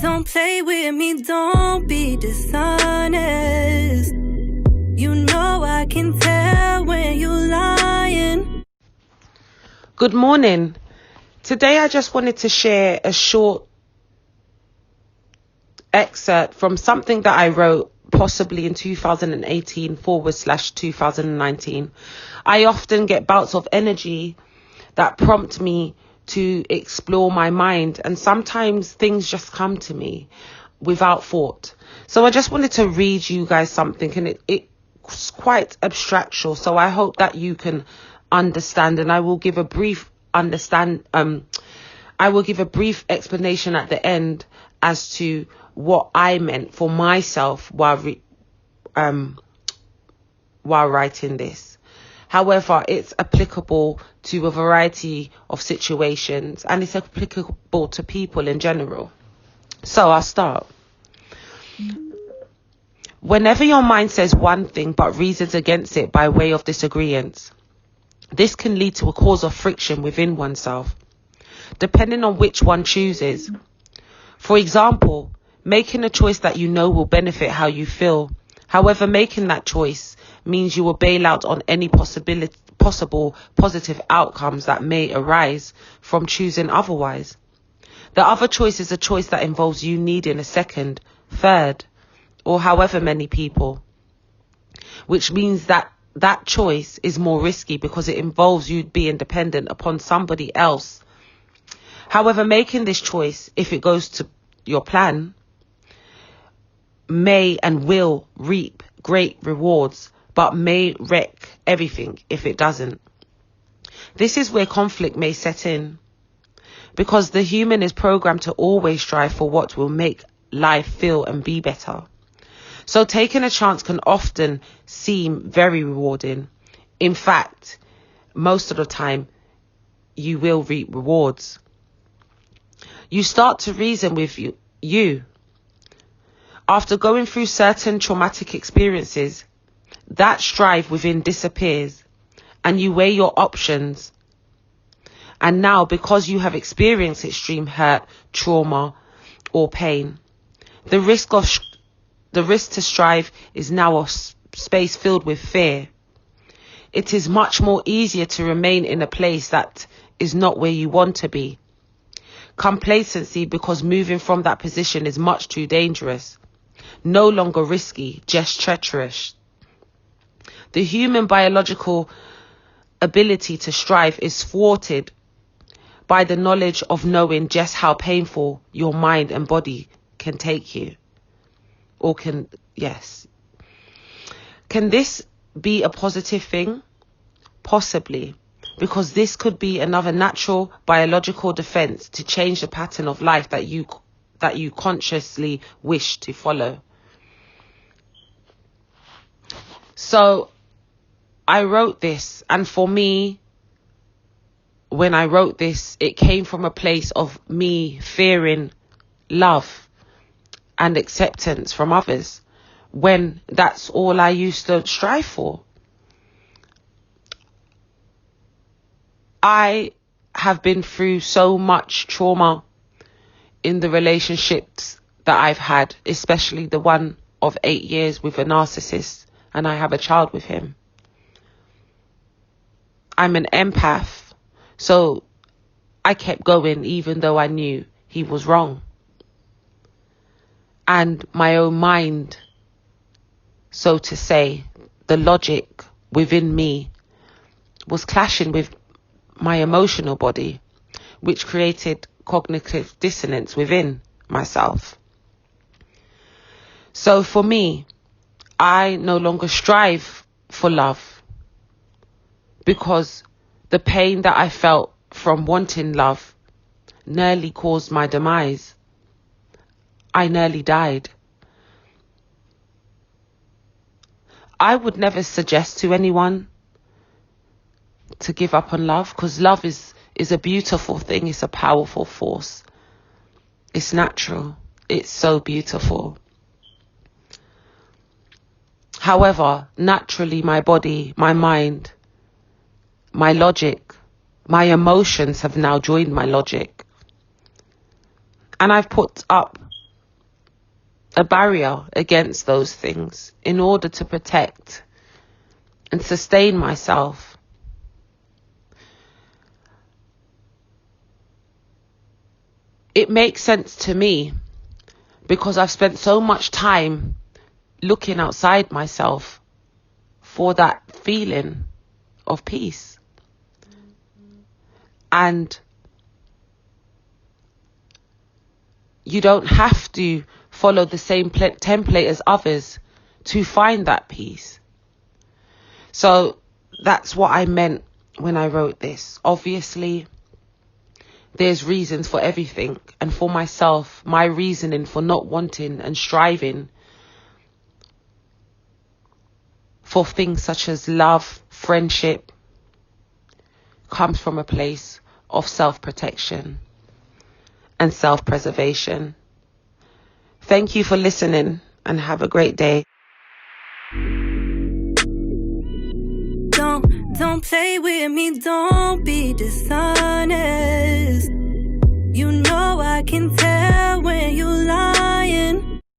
Don't play with me, don't be dishonest. You know I can tell when you're lying. Good morning. Today I just wanted to share a short excerpt from something that I wrote possibly in 2018/2019. I often get bouts of energy that prompt me to explore my mind, and sometimes things just come to me without thought. So I just wanted to read you guys something, and it's quite abstractual, so I hope that you can understand, and I will give a brief explanation at the end as to what I meant for myself while writing this. However, it's applicable to a variety of situations, and it's applicable to people in general. So I'll start. Whenever your mind says one thing but reasons against it by way of disagreement, this can lead to a cause of friction within oneself, depending on which one chooses. For example, making a choice that you know will benefit how you feel. However, making that choice means you will bail out on any possible positive outcomes that may arise from choosing otherwise. The other choice is a choice that involves you needing a second, third, or however many people, which means that that choice is more risky because it involves you being dependent upon somebody else. However, making this choice, if it goes to your plan, may and will reap great rewards, but may wreck everything if it doesn't. This is where conflict may set in, because the human is programmed to always strive for what will make life feel and be better. So taking a chance can often seem very rewarding. In fact, most of the time, you will reap rewards. You start to reason with you. After going through certain traumatic experiences, that strive within disappears, and you weigh your options. And now, because you have experienced extreme hurt, trauma, or pain, the risk to strive is now a space filled with fear. It is much more easier to remain in a place that is not where you want to be. Complacency, because moving from that position is much too dangerous. No longer risky, just treacherous. The human biological ability to strive is thwarted by the knowledge of knowing just how painful your mind and body can take you. Can this be a positive thing? Possibly, because this could be another natural biological defense to change the pattern of life that you consciously wish to follow. So I wrote this, and for me, when I wrote this, it came from a place of me fearing love and acceptance from others, when that's all I used to strive for. I have been through so much trauma in the relationships that I've had, especially the one of 8 years with a narcissist, and I have a child with him. I'm an empath, so I kept going even though I knew he was wrong. And my own mind, so to say, the logic within me was clashing with my emotional body, which created cognitive dissonance within myself. So for me, I no longer strive for love, because the pain that I felt from wanting love nearly caused my demise. I nearly died. I would never suggest to anyone to give up on love, because love is a beautiful thing. It's a powerful force. It's natural. It's so beautiful. However, naturally, my body, my mind, my logic, my emotions have now joined my logic. And I've put up a barrier against those things in order to protect and sustain myself. It makes sense to me because I've spent so much time looking outside myself for that feeling of peace. And you don't have to follow the same template as others to find that peace. So that's what I meant when I wrote this. Obviously, there's reasons for everything. And for myself, my reasoning for not wanting and striving for things such as love, friendship, comes from a place of self-protection and self-preservation. Thank you for listening and have a great day. Don't play with me, don't be dishonest.